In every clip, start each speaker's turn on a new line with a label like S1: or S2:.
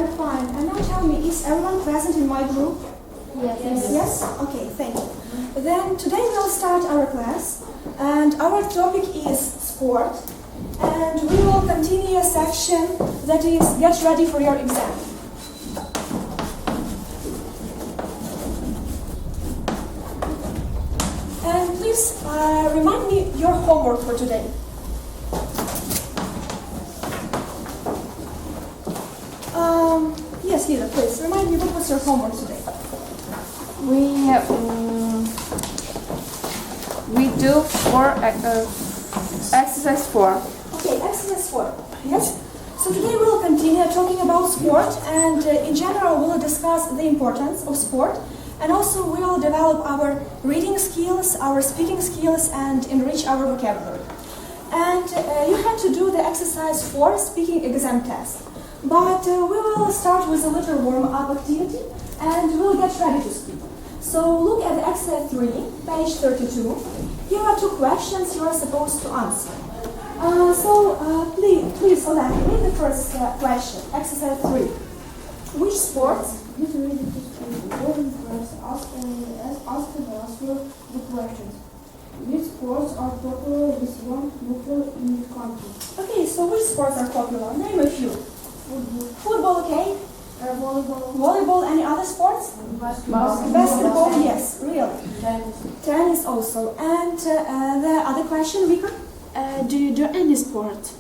S1: I'm fine. And now tell me, is everyone present in my group?
S2: Yes.
S1: Yes? Okay, thank you. Then today we'll start our class, and our topic is sport, and we will continue a section that is get ready for your exam. And please remind me your homework for today. Yes, Lila, please remind me what was your homework today.
S2: We do exercise 4.
S1: Okay, exercise 4. Yes. So today we will continue talking about sport, and in general we will discuss the importance of sport, and also we will develop our reading skills, our speaking skills, and enrich our vocabulary. And you have to do the exercise 4 speaking exam test. But we will start with a little warm-up activity, and we will get ready to speak. So look at the exercise 3, page 32. Here are 2 questions you are supposed to answer. Please, Oleg, read the first question, exercise 3. Which sports?
S3: You need to read it first. Ask the questions. Which sports are popular with young people in the country?
S1: Okay, so which sports are popular? Name a few. Football, okay.
S3: Volleyball.
S1: Volleyball, any other sports? Basketball, yes, really. Tennis also. And the other question, Vika?
S4: Do you do any sport?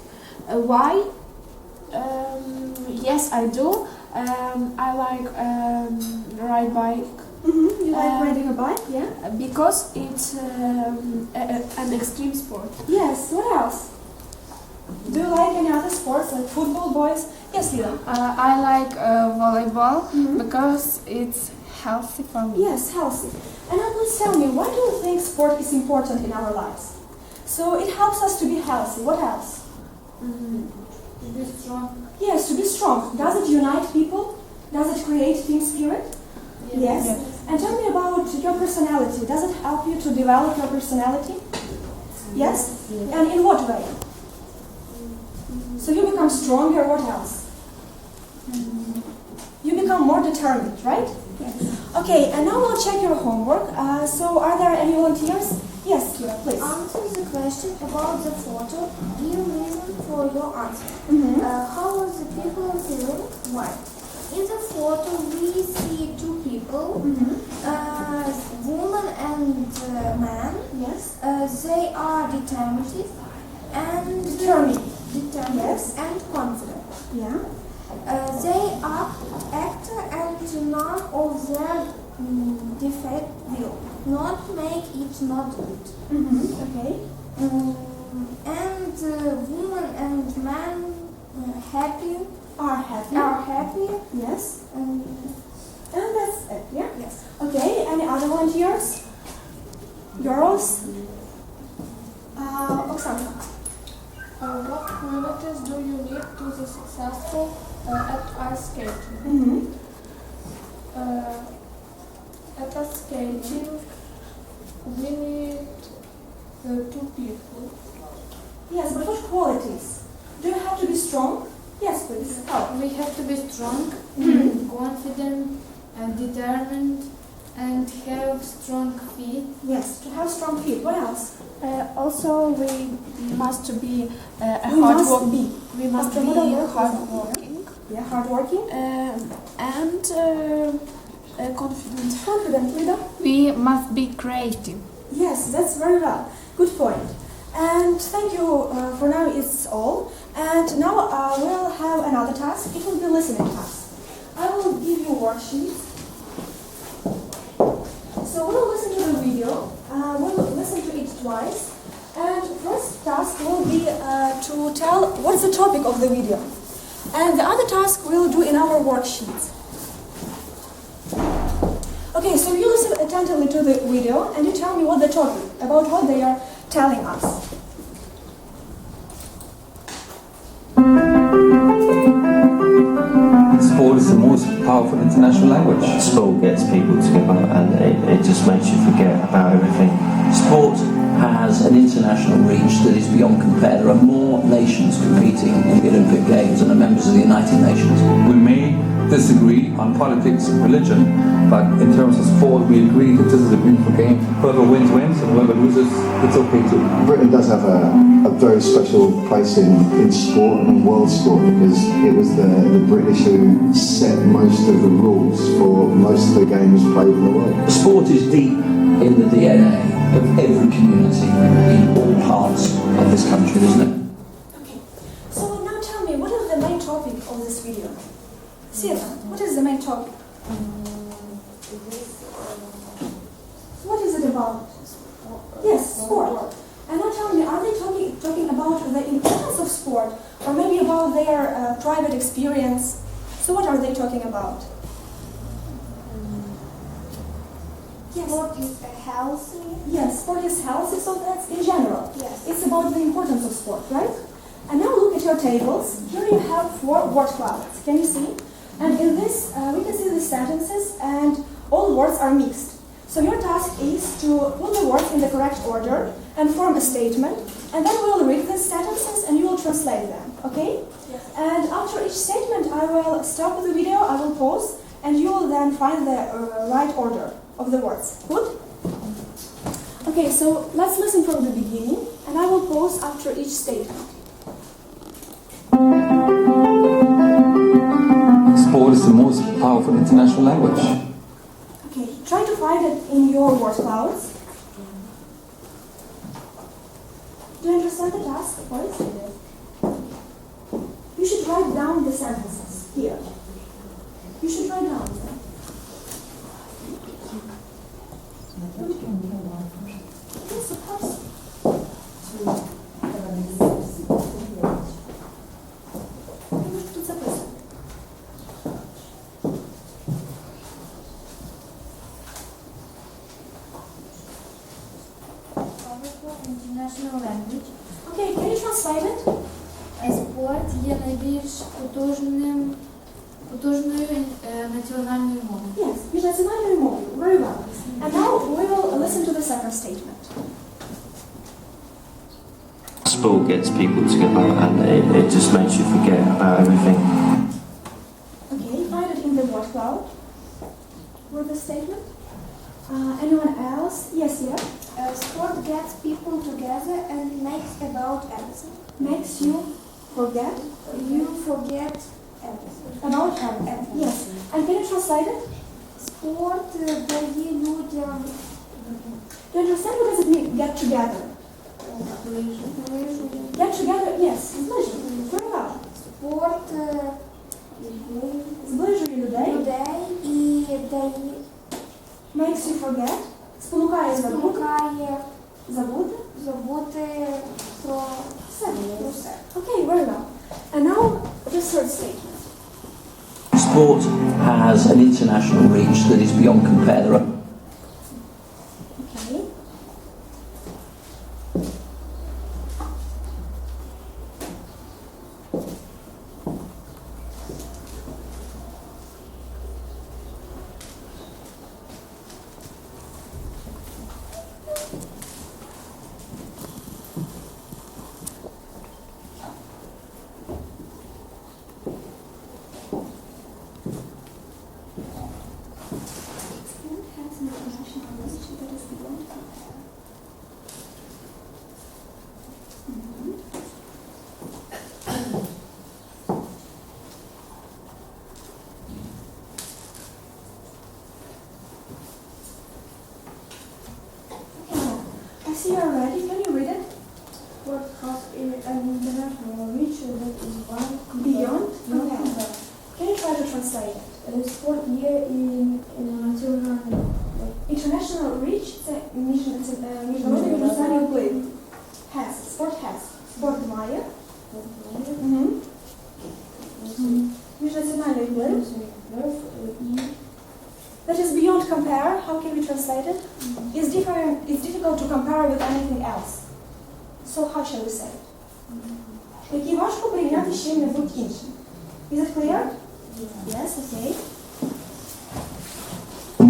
S4: Why? Yes, I do. I like ride bike.
S1: Mm-hmm. You like riding a bike, yeah?
S4: Because it's an extreme sport.
S1: Yes, what else? Do you like any other sports, like football, boys? Yes, Lila.
S2: I like volleyball because it's healthy for me.
S1: Yes, healthy. And now please tell me, why do you think sport is important in our lives? So it helps us to be healthy. What else?
S3: To be strong.
S1: Yes, to be strong. Does it unite people? Does it create team spirit? Yes. And tell me about your personality. Does it help you to develop your personality? Yes? And in what way? So you become stronger, what else? You become more determined, right?
S3: Yes.
S1: Okay, and now we'll check your homework. So are there any volunteers? Yes, Kira, please.
S3: Answer the question about the photo. Give reason for your answer. How was the people feeling? Why? In the photo we see 2 people, woman and man.
S1: Yes.
S3: They are determined and
S1: Yes.
S3: and confident.
S1: Yeah.
S3: They are actor and none of their defect will not make it not good.
S1: Okay.
S3: And woman and man
S1: Are happy.
S3: are happy.
S1: Yes.
S3: And
S1: And that's it, yeah?
S3: yes.
S1: Okay, any other volunteers? Girls? Oksana.
S5: What qualities do you need to be successful at ice skating? At ice skating, we need 2 people.
S1: Yes, but what qualities? Do you have to be strong? Yes, please. Oh.
S6: We have to be strong, confident, and determined, and have strong feet.
S1: Yes, to have strong feet. What else?
S4: Also, we must be
S1: We must be.
S4: We must be hardworking.
S1: Yeah, hardworking.
S4: And confident.
S1: Confident, Lida?
S2: We must be creative.
S1: Yes, that's very well. Good point. And thank you. For now, it's all. And now we'll have another task. It will be listening task. I will give you worksheets. So we'll listen to the video. We'll listen to it twice. And first task will be to tell what's the topic of the video. And the other task we'll do in our worksheets. Okay, so you listen attentively to the video and you tell me what the topic, about what they are telling us.
S7: Sport is the most powerful international language.
S8: Sport gets people together and it just makes you forget about everything.
S9: Sport has an international reach that is beyond compare. There are more nations competing in the Olympic Games than are members of the United Nations.
S7: We may disagree on politics and religion, but in terms of sport, we agree that this is a beautiful game. Whoever wins, wins, and whoever loses, it's okay too.
S8: Britain does have a very special place in sport and in world sport because it was the British who set most of the rules for most of the games played in the world.
S9: Sport is deep in the DNA of every community in all parts of this country, isn't it?
S1: Okay. So now tell me, what is the main topic of this video? Sierra, what is the main topic? What is it about? Yes, sport. And now tell me, are they talking about the importance of sport, or maybe about their private experience? So what are they talking about? Yes.
S3: Sport is healthy.
S1: Yes, sport is healthy, so that's in general.
S3: Yes.
S1: It's about the importance of sport, right? And now look at your tables. Here you have 4 word clouds. Can you see? And in this, we can see the sentences, and all words are mixed. So your task is to put the words in the correct order and form a statement, and then we'll read these sentences and you will translate them, okay?
S3: Yes.
S1: And after each statement, I will stop the video, I will pause, and you will then find the right order of the words. Good? Okay, so let's listen from the beginning, and I will pause after each statement.
S7: Sport is the most powerful international language.
S1: Okay, try to find it in your word clouds. Do you understand the task, boys? You should write down the sentences here. You should write down them. Yes, of course. Тут записано.
S6: International language.
S1: Okay, can you translate it?
S6: Спорт є найбільш потужною національною мовою.
S1: Yes, міжнаціональною мовою. Very well. And now we will listen to the second statement.
S8: Sport gets people together and it just makes you forget about everything.
S1: Okay, find it in the word cloud. Word the statement. Anyone else? Yes, yeah.
S3: Sport gets people together and makes about everything.
S1: Makes you forget
S3: You forget everything.
S1: about everything. Yes. And can you translate it?
S3: Спорт дає людям
S1: Do you understand what does it mean? Get together. Get together, yes. Зближує. Very well.
S3: спорт
S1: Зближує людей.
S3: і дає
S1: Makes you forget. Спонукає забути.
S3: спонукає
S1: Забути.
S3: про
S1: Все.
S3: все.
S1: Okay, very well. And now the third statement.
S9: Sport has an international reach that is beyond compare. There are
S1: Okay. I see you're ready. Can you read it?
S5: Sport has an international reach that is
S1: Beyond? Okay. Can you try to translate it?
S5: Sport є національний.
S1: International reach – це міжнародний універсальний вплив. Has. Sport has. Спорт має. Міжнаціональний вплив. That is beyond compare. How can we translate it? It's difficult to compare with anything else. So how shall we say it? Який важко порівняти з чим-небудь іншим. Is it clear? Yes, okay.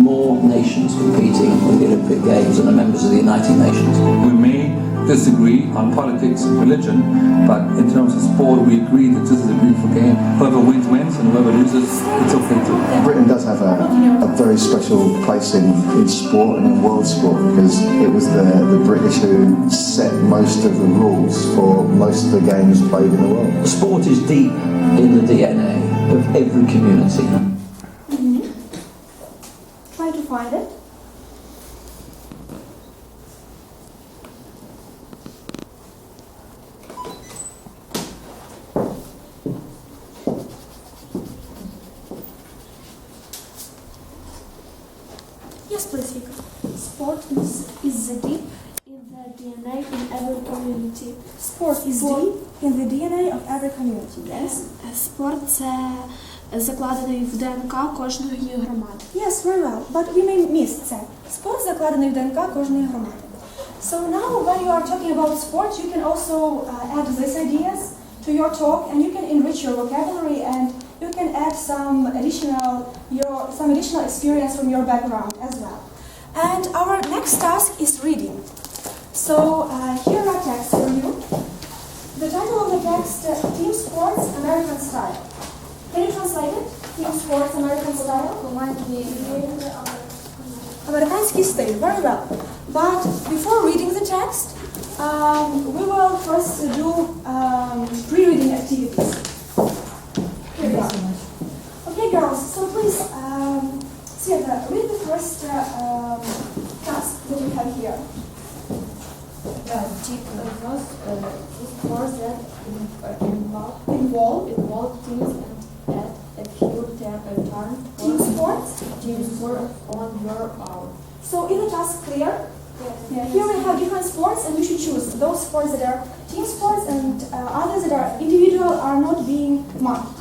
S9: more nations competing in the Olympic Games than the members of the United Nations.
S7: We made disagree on politics and religion, but in terms of sport, we agree that this is a beautiful game. Whoever wins, wins, and whoever loses, it's okay too.
S8: Britain does have a very special place in sport and in world sport because it was the British who set most of the rules for most of the games played in the world.
S9: Sport is deep in the DNA of every community.
S1: Try to find it. Yes, please, Hika.
S4: Sport is deep in the DNA in every community.
S1: Sport is deep in the DNA of every community, yes?
S4: Спорт – це закладений в ДНК кожної громади.
S1: Yes, very well. But we may miss це. Спорт закладений в ДНК кожної громади. So now when you are talking about sport, you can also add these ideas to your talk and you can enrich your vocabulary and you can add some additional experience from your background as well. And our next task is reading. So here are texts for you. The title of the text, Team Sports American Style. Can you translate it? Team Sports American Style? Americanski style, very well. But before reading the text, we will first do pre-reading activities. Here we go. Okay, girls, so please, Sveta, read the first task that we have here.
S6: Sports that involve teams and a few turns
S1: Team sports.
S6: on your own.
S1: So is the task clear? Yeah, here we have different sports and we should choose those sports that are team sports and others that are individual are not being marked.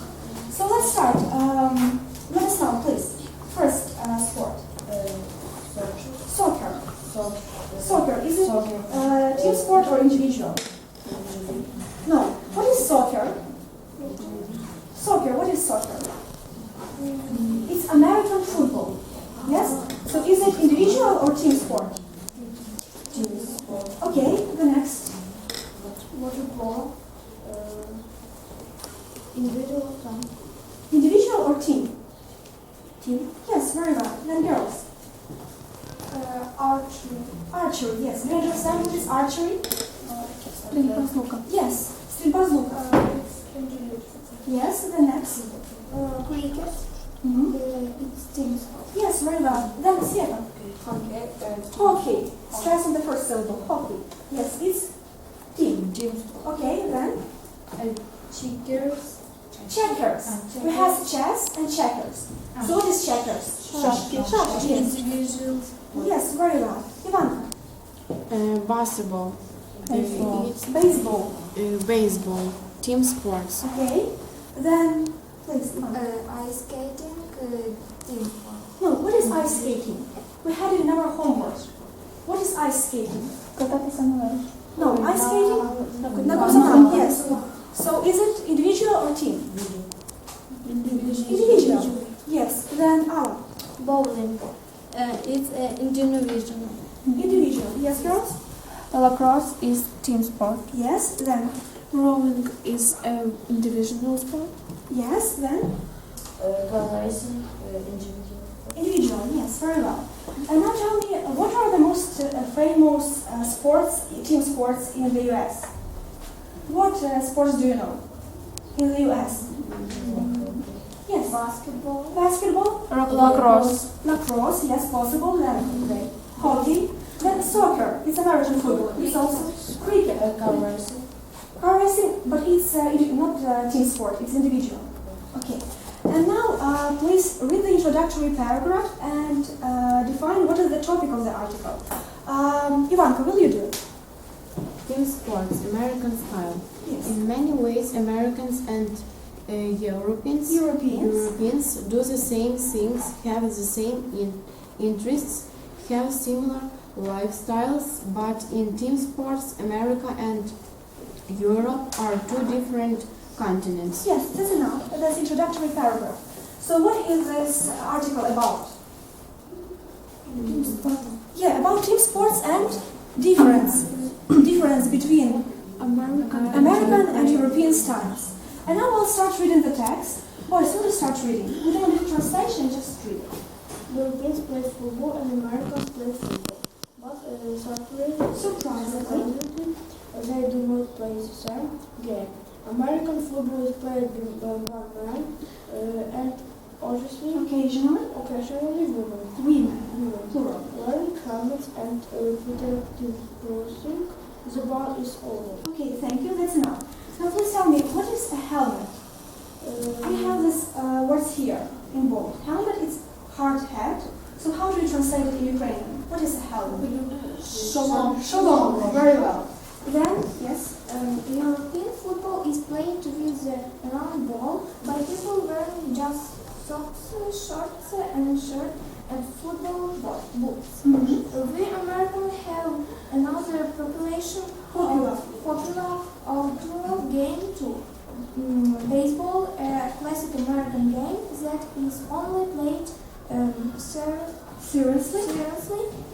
S1: So let's start. Let us know, please. First sport. Soccer. Soccer. Is it team sport or individual? No. What is soccer? Soccer. What is soccer? It's American football. Yes? So is it individual or team sport?
S6: Team sport.
S1: Okay, the next.
S6: Volleyball. Individual time.
S1: Individual or team? Team. Yes, very well. Then girls.
S5: Archery.
S1: Archery, yes. Do you understand what is archery?
S4: Стрільба з лука.
S1: Yes. Стрільба з лука. Yes, the next.
S3: Cricket. It's team sport.
S1: Yes, very well. Then Sveta. Hockey. Stress on the first syllable. Hockey. Yes, it's team. Okay, then
S6: Checkers.
S1: checkers. We have chess and checkers. So what is checkers? Шашки. Yes. Yes, very well. Ivanka.
S4: Basketball.
S1: Baseball.
S4: Baseball. Team sports.
S1: Okay. Then, please, Ivanka.
S3: Ice skating. Team sport.
S1: No, what is ice skating? We had it in our homework. What is ice skating?
S4: Кататися на лижах.
S1: No, ice skating? На космонавт, yes. So is it individual or team? Individual. Yes. Then Ala.
S6: Bowling. It's individual.
S1: Individual. Yes, girls?
S2: Lacrosse is team sport.
S1: Yes. Then
S4: Rowing is individual sport.
S1: yes. Then
S6: Car racing. Individual.
S1: individual. Yes, very well. And now tell me, what are the most famous team sports in the U.S.? What sports do you know in the U.S.? Yes.
S3: Basketball.
S1: Basketball.
S2: Lacrosse.
S1: Lacrosse. Yes, possible. Then hockey. Then soccer. It's American football. It's also cricket.
S6: Car racing.
S1: Car racing, but it's not team sport. It's individual. Okay. And now, please read the introductory paragraph and define what is the topic of the article. Ivanka, will you do it?
S4: Team sports, American style.
S1: Yes.
S4: In many ways, Americans and Europeans do the same things, have the same interests, have similar lifestyles, but in team sports, America and Europe are two different continents.
S1: Yes, that's enough. That's introductory paragraph. So what is this article about? Yeah, about team sports and difference. difference between American and European styles. And now we'll start reading the text. Boys, we'll start reading. We don't need translation, just read it.
S3: Europeans play football and Americans play football. But surprisingly, they do not play the same game. American football is played by one man and obviously occasionally women. Plural. Wearing helmets and protective clothing. The ball is over.
S1: Okay, thank you. That's enough. Now please tell me, what is a helmet? I have this words here in bold. Helmet is hard hat. So how do you translate it in Ukrainian? What is a helmet? Shalom. Shalom. Very well. Then, yes.
S3: European football is played with a round ball by people wearing just socks, shorts, and shirt and football boots. We Americans have another popular outdoor game too. Baseball, a classic American game that is only played seriously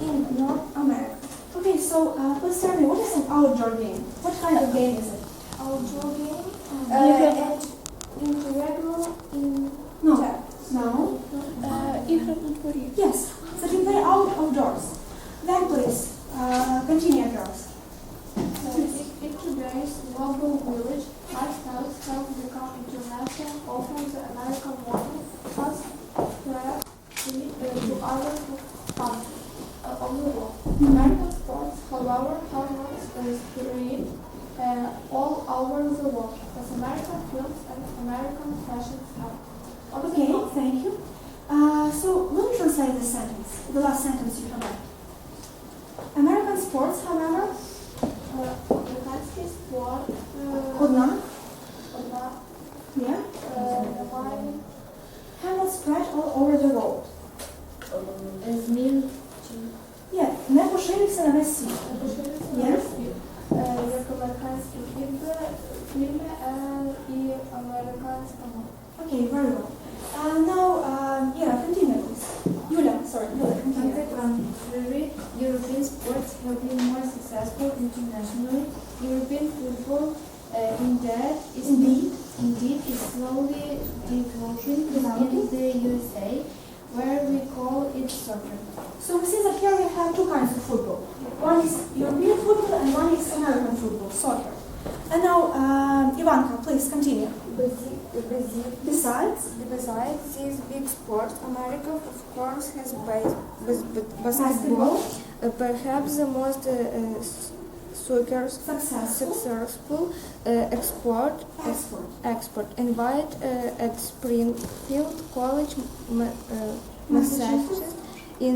S3: in North America.
S1: Okay, so please tell me, what is an outdoor game? What kind of game is it?
S3: Outdoor game and irregular in
S1: No. Yes, so you play outdoors. Then please, continue, girls.
S5: In today's global village, lifestyles have become international. Often the American model has spread to other countries of the world. American sports, however, have not spread all over the world, as American films and American fashion style.
S1: Okay, thank you. So let me translate this sentence, the last sentence you have read. American sports, however,
S5: Американський спорт,
S1: yeah, have not spread all over the world. Yeah, не поширився на весь світ. Yeah.
S5: Як американські фільми і американська мова.
S1: Okay, very well. Now, continue, please. Yulia, continue.
S6: European sports have been more successful internationally. European football, indeed, is slowly developing in the USA, where we call it soccer.
S1: So we see that here we have two kinds of football. One is European football and one is American football, soccer. And now, Ivanka, please continue. Besides
S3: these big sports, America of course has basketball, perhaps the most successful export. Invite at Springfield College, Massachusetts, in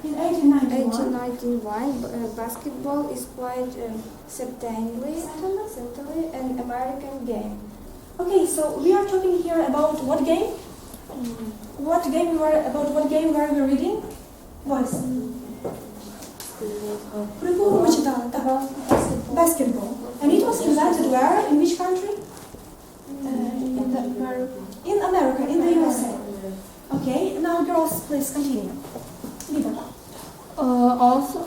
S3: 1891, basketball is played certainly an American game.
S1: Okay, so we are talking here about what game? What game were we reading? Boys. Basketball. And it was invented where? In which country? In America, in the USA. Okay, now girls, please continue.
S2: Also,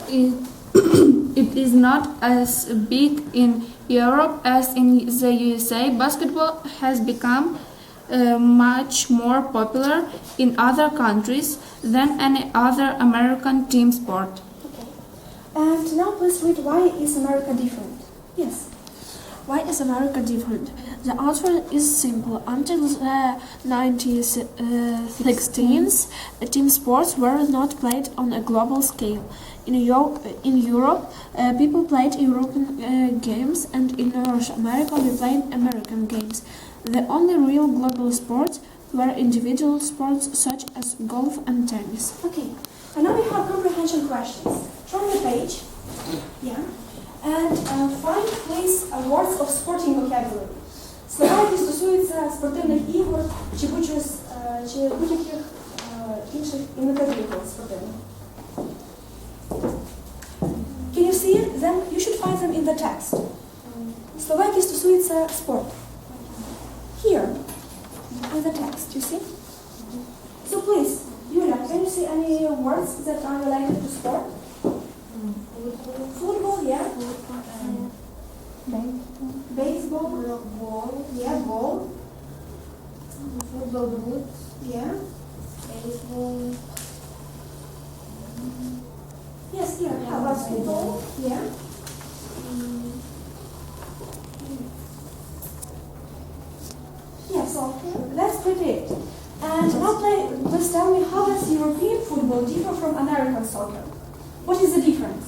S2: it is not as big in Europe as in the USA. Basketball has become much more popular in other countries than any other American team sport.
S1: Okay. And now please read, why is America different? Yes.
S10: Why is America different? The answer is simple. Until the 1960s, team sports were not played on a global scale. In Europe, people played European games, and in North America, we played American games. The only real global sports were individual sports such as golf and tennis.
S1: Okay, and now we have comprehension questions. Turn the page. Yeah. And find, please, words of sporting vocabulary. Слова, які стосуються спортивних ігор чи будь-яких інших ініціатив спортивних. Can you see it? Then you should find them in the text. Слова, які стосуються спорту. Here, in the text, you see? So please, Yulia, Can you see any words that are related to sport? Football, yeah. Baseball, ball, yeah, ball.
S3: Football boots,
S1: Yeah.
S3: baseball,
S1: Yes, here. How about football? Yeah. Yes. Let's predict. And now please tell me, how does European football differ from American soccer? What is the difference?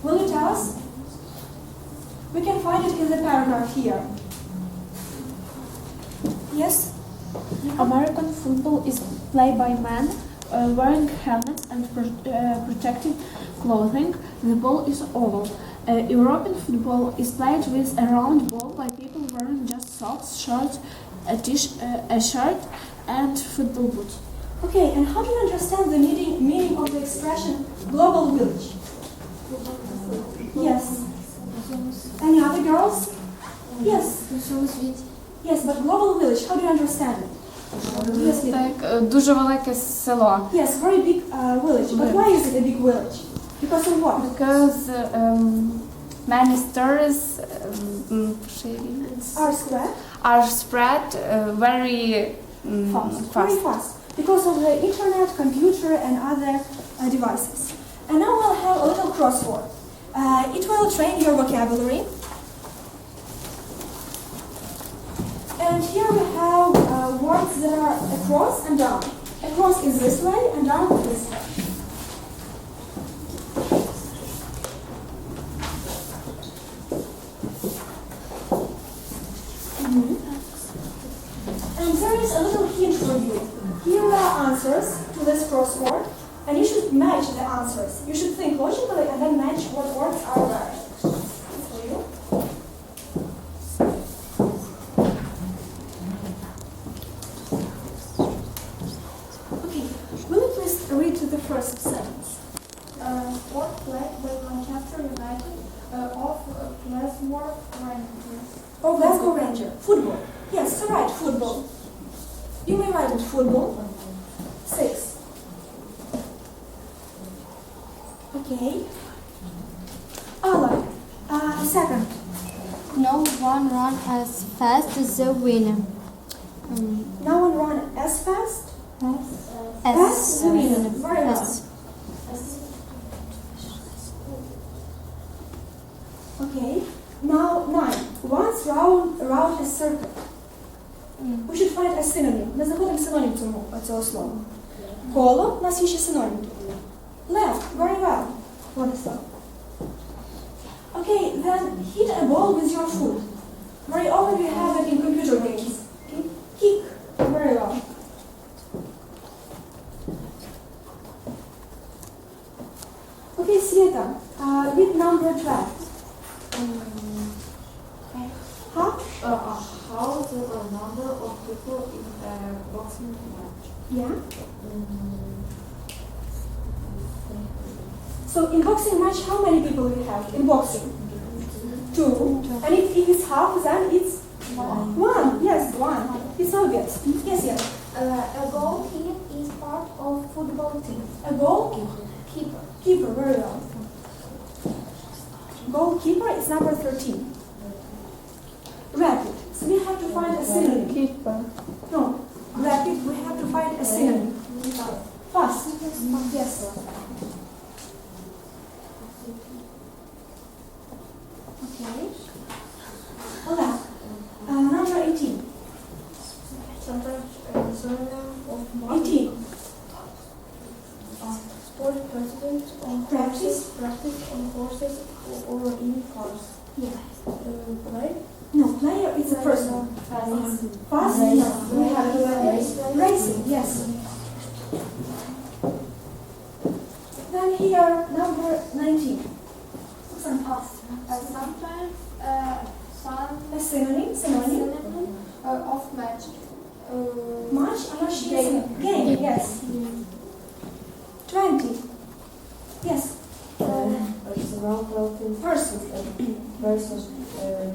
S1: Will you tell us? We can find it in the paragraph here. Yes?
S10: American football is played by men wearing helmets and protective clothing. The ball is oval. European football is played with a round ball by people wearing just socks, shorts, a shirt, and football boots.
S1: Okay, and how do you understand the meaning of the expression global village? Yes. Any other girls? Yes. Yes, but global village, how do you understand it? Yes,
S2: Так, дуже велике село.
S1: yes, very big village. But why is it a big village? Because of what?
S2: Because many stories
S1: Are spread
S2: are spread very
S1: very fast. Because of the internet, computer, and other devices. And now we'll have a little crossword. It will train your vocabulary. And here we have words that are across and down. Across is this way, and down is this way. And there is a little hint for you. Here are answers to this crossword, and you should match the answers. You should think logically and then match what words are where. For you. Okay, will you please read the first sentence?
S5: Sport played by Manchester United of Glasgow Rangers.
S1: Oh, Glasgow Ranger. Football. Yes, right, football. You may write it football. 6. Okay. Ola. Second.
S3: No one run as fast as the winner.
S1: No one run as fast
S3: As
S1: the winner. Very well.
S3: As-
S1: Okay. Now 9. Once round a circle. We should find a synonym. Ми знаходимо синонім цього слова. Коло, у нас є ще синонім тут. Left, very well. Владислав. Okay, then hit a ball with your foot. Very often we have it in computer games. Okay? Kick, very well. Okay, Sveta, read number 12. Huh?
S6: How the number of people in a boxing match?
S1: Yeah. So in boxing match, how many people we have in boxing? 2. And if it's half, then it's 1. Yes, 1. It's obvious. Yes, yes.
S3: A goalkeeper is part of football team.
S1: A goalkeeper. Keeper, very well. Goalkeeper is number 13. Rapid. So we have to find a synonym.
S2: Keeper.
S1: No, rapid. We have to find a synonym. Fast. Yes. Okay. Hola. Number 18.
S5: Sometimes synonym of
S1: 18.
S5: sport president on
S1: Practice.
S5: practice on horses or in cars.
S1: Yeah.
S5: Play.
S1: No, player is a person. Fast. No. We have racing. Yes. Then here, number 19. Some fast.
S5: Sometimes
S1: A synonym.
S5: of match.
S1: Match. Game. Yes. 20. Yes. Person.
S6: Versus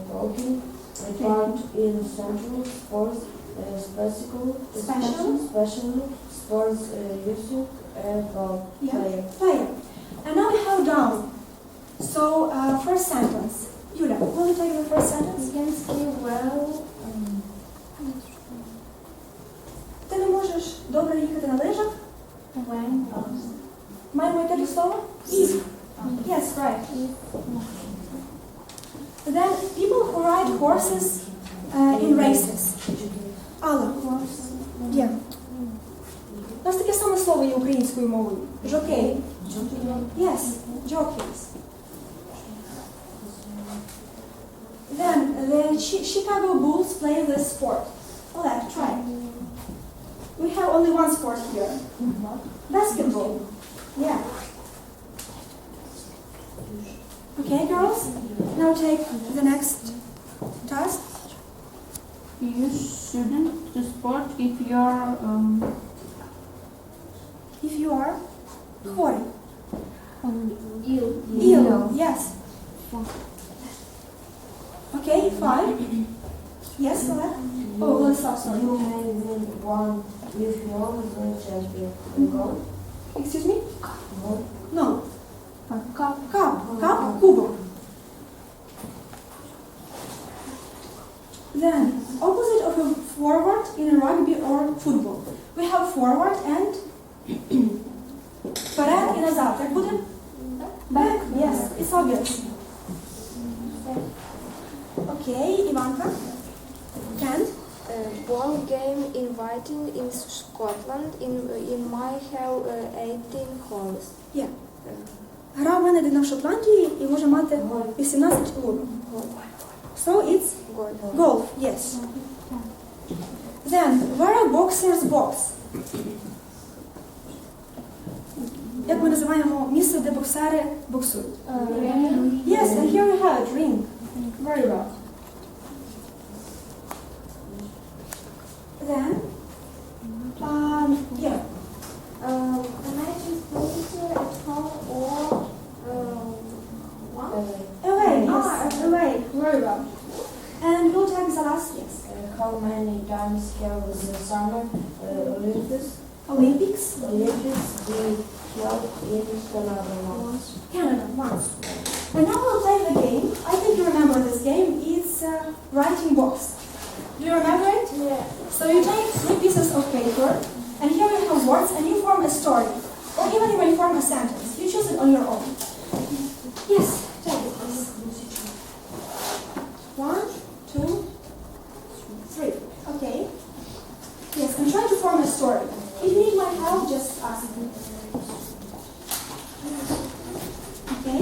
S6: talking, a part in central sports
S3: Special
S1: Special.
S3: sports usage ball
S1: Yeah.
S3: player.
S1: Player. And now we have down. So, first sentence. Yulia, will you take the first sentence?
S3: You can ski well.
S1: Ти не можеш добре їхати на лижах?
S3: When
S1: Маємо яке слово? If. Yes, right. Then people who ride horses in races. Алла. Yeah. У нас таке саме слово є українською мовою. Жокей. Yes, jockeys. Then the Chicago Bulls play this sport. Oleg, try. We have only one sport here. Basketball. Yeah. Okay, girls. Now take the next task.
S2: You shouldn't do sport if you're
S1: If you are хворий.
S3: ill.
S1: Ill. Yes. Okay, 5. Yes, Oleg? Oh, Vladislav, sorry.
S3: You may win one if you always win champion. Go.
S1: Excuse me?
S3: No.
S1: No. Cup. Cup. Кубок. Then, opposite of a forward in a rugby or football. We have forward and вперед і назад. Як буде? Back. Yes, it's obvious. Okay, Ivanka. Kent.
S11: Ball game inviting in Scotland in my have 18 holes.
S1: Yeah. Гра винайдена в Шотландії і може мати 18 лун. So it's golf, yes. Then, where are boxers box? Як ми називаємо місце, де боксери боксують? Yes, and here we have it, ring. Very well. Then, yeah.
S3: The match is played at home or
S1: Away, yes, away. Very well. And we'll take the last, yes.
S3: how many times have the summer Olympics
S1: Olympics?
S3: be held in Canada once?
S1: Canada, once. And now we'll play the game. I think you remember this game. It's writing box. Do you remember it?
S3: Yeah.
S1: So you take 3 pieces of paper, and here you have words, and you form a story. Or even you may form a sentence. You choose it on your own. Yes, take it, please. 1, 2, 3. Okay. Yes, and try to form a story. If you need my help, just ask me. Okay?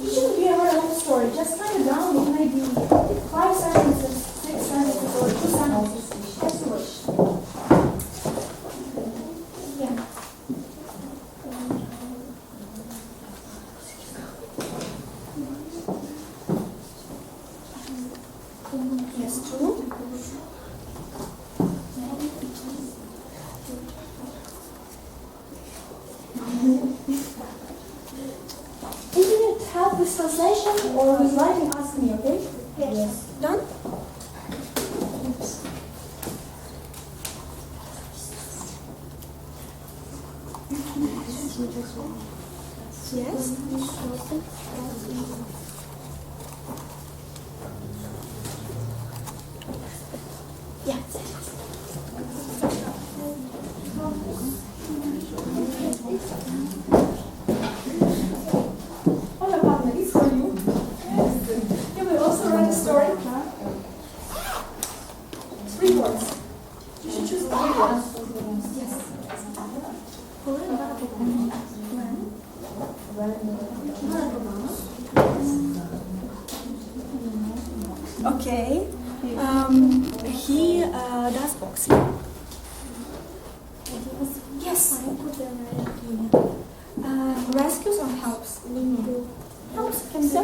S1: It shouldn't be a very long story. Just write it down. It may be 5 sentences, 6 sentences, or 2 sentences. As you wish. Yeah. Yes, 2. If you need help with translation or with writing, ask me, okay? Yes. Done? Yes. Yeah. Oh, my partner, it's for you. You will also write a story. 3 words. You should choose 3 words. Yes. Okay. He does boxing. Yes. Rescues or helps? Helps can be.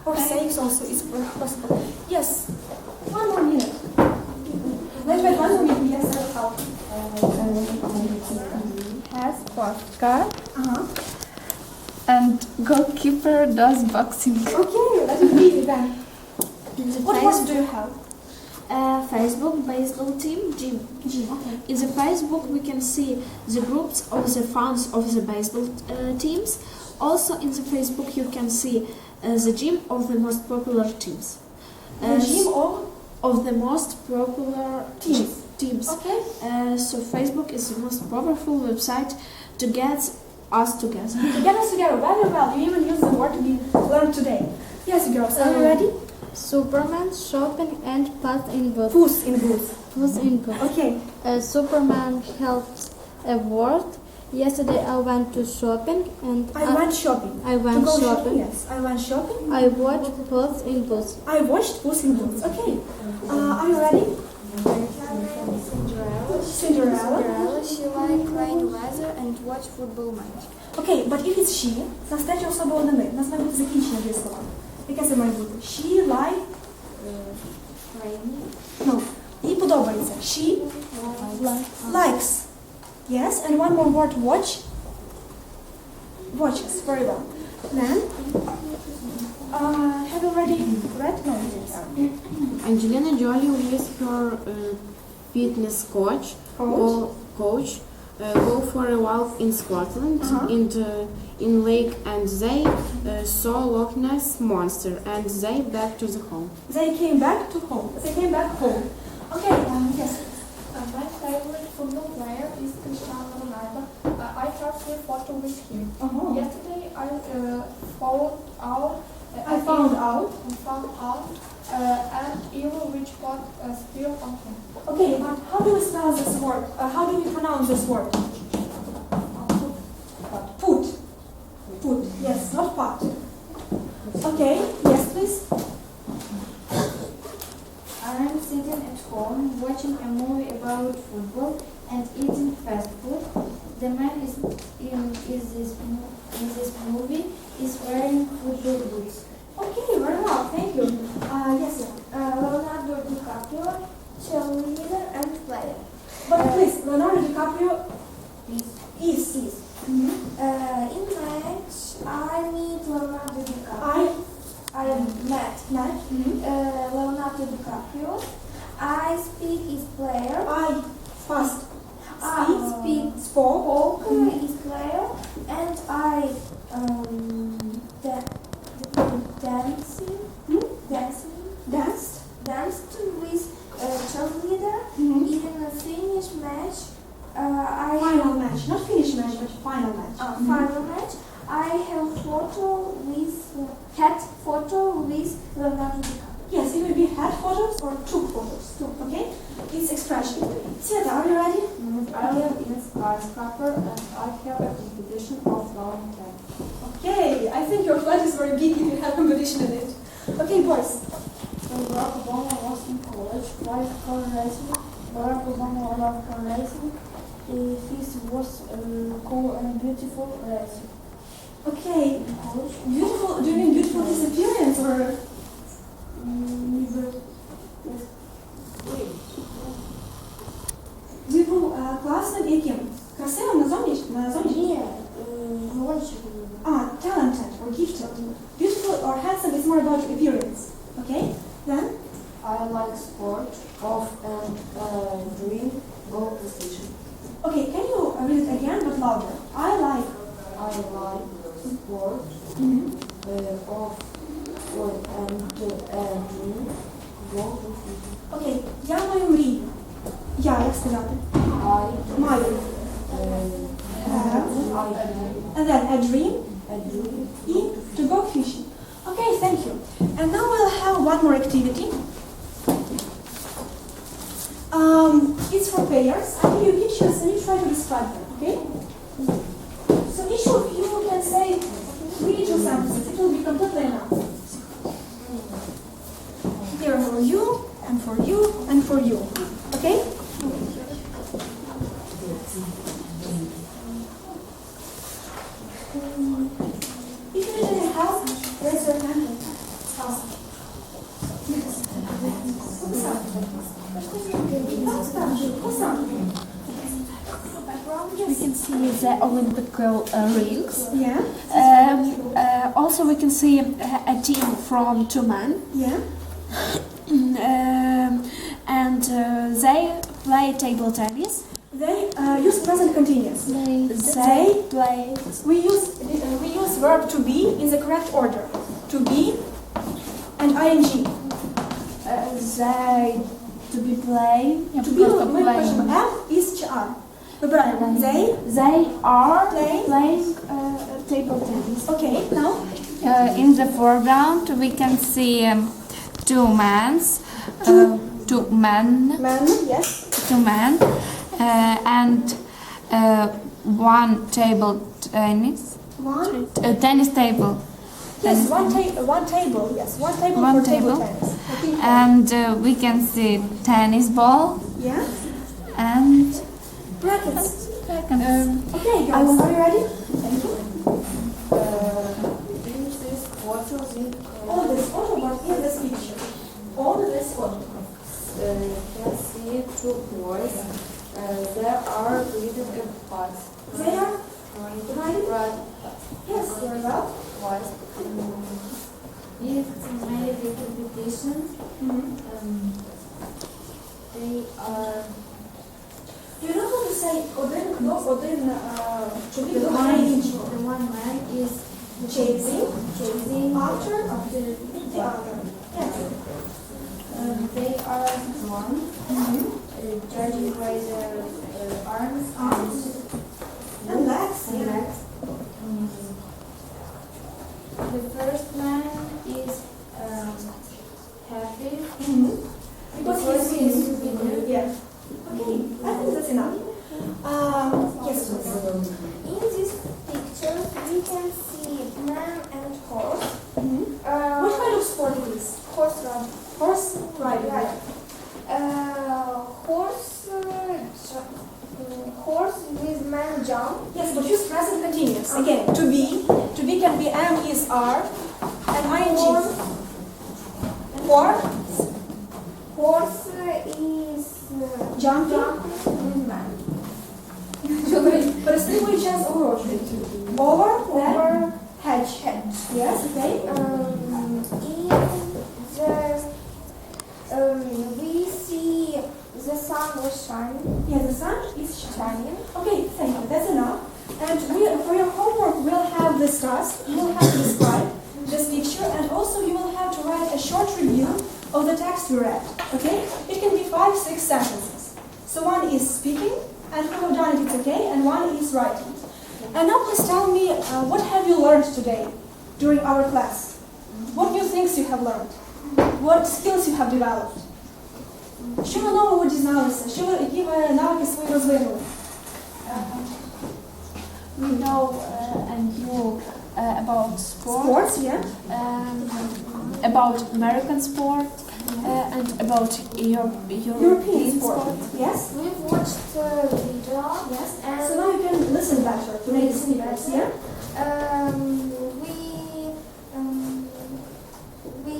S1: Or saves also is possible. Yes. 1 more minute. Let's wait 1 more minute. Yes, I'll help.
S2: has sports car
S1: Uh-huh.
S2: and goalkeeper does boxing.
S1: Okay, that is easy then. Then,
S10: In the
S1: what words do you have?
S10: Facebook baseball team, gym.
S1: Okay.
S10: In the Facebook, we can see the groups of the fans of the baseball teams. Also, in the Facebook, you can see the gym of the most popular teams.
S1: The gym
S10: Of the most popular teams.
S1: Okay.
S10: So Facebook is the most powerful website to get us together.
S1: To get us together, very well. You even use the word we learned today. Yes, girls, are you ready?
S5: Superman, shopping, and Puss in Boots.
S1: Puss in Boots.
S5: Puss in Boots.
S1: Okay.
S5: Superman helps a world. Yesterday I went to shopping and
S1: I went shopping.
S5: I went
S1: to go
S5: shopping.
S1: Yes, I went shopping.
S5: I watched Puss in Boots.
S1: I watched Puss in Boots. Okay. Are you ready? Cinderella.
S11: She like rain weather and watch football match.
S1: Okay, but if it's she, це третя особа однини. У нас має бути закінчення дієслова. Яке це має бути? She like... No. Їй подобається. She likes. Yes, and one more word, watch. Watches, very well. Then, have you already read? No,
S4: Angelina Jolie with her fitness coach go for a walk in Scotland in lake, and they saw Loch Ness monster, and they back to the home.
S1: They came back home. Okay, yes.
S5: My favorite football player is Cristiano Ronaldo. I have a photo with him. Yesterday I found out and even which got spill on him.
S1: Okay, but how do we spell this word? How do we pronounce this word? Put. Put. Yes, not pot. Okay, yes, please.
S6: I'm sitting at home watching a movie about football and eating fast food. The man in this movie is wearing football boots.
S1: Okay, very well, thank you. Yes,
S3: Leonardo DiCaprio, cheerleader and player.
S1: but please, Leonardo DiCaprio is.
S3: In match, I meet Leonardo DiCaprio. I met Leonardo DiCaprio. I speak is player. Spoke is player, and I danced with cheerleader in a finish match.
S1: Final match, not finish match, but final match.
S3: Final match. I have photo with Leonardo DiCaprio.
S1: Yes, it will be had photos or took photos. Okay? It's expression. Sveta, are you ready?
S5: I live in skyscraper and I have a competition of long time.
S1: Okay, I think your flight is very big if you have competition in it. Okay, boys.
S5: When Barack Obama was in college, like car racing, Barack Obama loved car racing. His was cool and beautiful racing.
S1: Okay, beautiful. Do you mean beautiful disappearance or? Beautiful, классным яким? Красивым на зовнішньому? Talented or gifted. Beautiful or handsome is more about appearance. Okay, then?
S5: I like sport, golf and dream, go to station.
S1: Okay, can you read it again but louder? I like
S5: sport, golf and dream, go to station.
S1: Okay, я маю мрію. Як сказати? Маю. And then a dream. To go fishing. Okay, thank you. And now we'll have one more activity. It's for pairs. I give you pictures and you try to describe them, okay? So each of you can say 3 true sentences. It will be completely enough. Here for you, and for you, and for you. Okay? If you need any help, raise your hand.
S10: We can see the Olympic rings.
S1: Yeah.
S10: Also, we can see a team from 2 men.
S1: Yeah.
S10: And they play table tennis.
S1: They use present continuous.
S10: They play.
S1: We use verb to be in the correct order. To be and ing.
S10: They to be play.
S1: To be question. M is ch-r. Вибираємо.
S10: They are
S1: Playing?
S10: playing table tennis.
S1: Okay, now.
S2: In the foreground, we can see two men,
S1: Man, yes.
S2: two men, and one table tennis,
S1: One.
S2: tennis table,
S1: Yes, one table. Yes, one table
S2: One
S1: for table
S2: table.
S1: tennis. Okay.
S2: and we can see tennis ball
S1: Yeah.
S2: and
S1: Brackets.
S2: seconds.
S1: Okay, guys, are you ready? Thank you.
S6: Is this photo with
S1: All this photo, but in this picture. All this photo.
S6: can see 2 boys. There are reading a bus.
S1: They are
S6: Right.
S1: yes, they're well.
S6: Was.
S3: It's made with repetition. They are.
S1: Do you know how to say один хто, один чоловік
S3: The
S1: до іншого?
S3: one man is
S1: Chasing.
S3: after
S1: The other. Yes.
S3: they are drawn, judging by their arms
S1: And legs.
S3: and legs. The first man is happy
S1: Because he's winning. Yeah. Okay, I think that's enough. Yes, please.
S11: In this picture, we can see man and horse.
S1: What kind of sport it is?
S11: Horse run.
S1: Horse riding.
S11: Right. Horse with man jump.
S1: Yes, but use present continuous. Again, to be can be am, is, are, and ing. For
S11: Horse is
S1: jumping.
S11: with man.
S1: Перестрибує час огорожі. Over, then, hedge. Yes, okay.
S11: We see the sun was shining.
S1: Yeah, the sun is shining.
S11: Shining.
S1: Okay, thank you. That's enough. And for your homework, we'll have this task. You will have to describe this picture, and also you will have to write a short review of the text you read. Okay? It can be 5-6 sentences. So one is speaking, and who have done it, it's okay, and one is writing. And now please tell me, what have you learned today during our class? What new things you have learned? What skills you have developed? Що ви нового дізналися? Які ви навики свої розвинули?
S10: We know and you about sport.
S1: Sports, yeah.
S10: About American sport and about European sport.
S1: Yes.
S11: We watched video.
S1: Yes.
S11: And
S1: So now you can listen better to make the speakers, yeah?
S11: We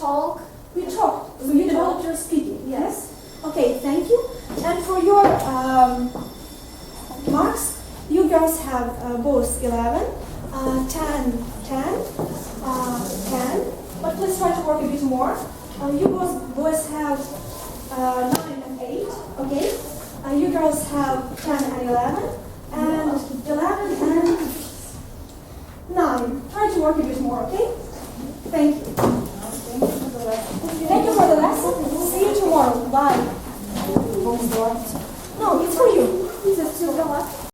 S11: talk.
S1: We talked. So you developed your speaking, yes? Okay, thank you. And for your marks, you girls have both 11, 10, 10, but please try to work a bit more. You boys have 9 and 8, okay? You girls have 10 and 11, and 11 and 9. Try to work a bit more, okay? Thank you. Thank you for the lesson. See you tomorrow. Bye. No, it's for you.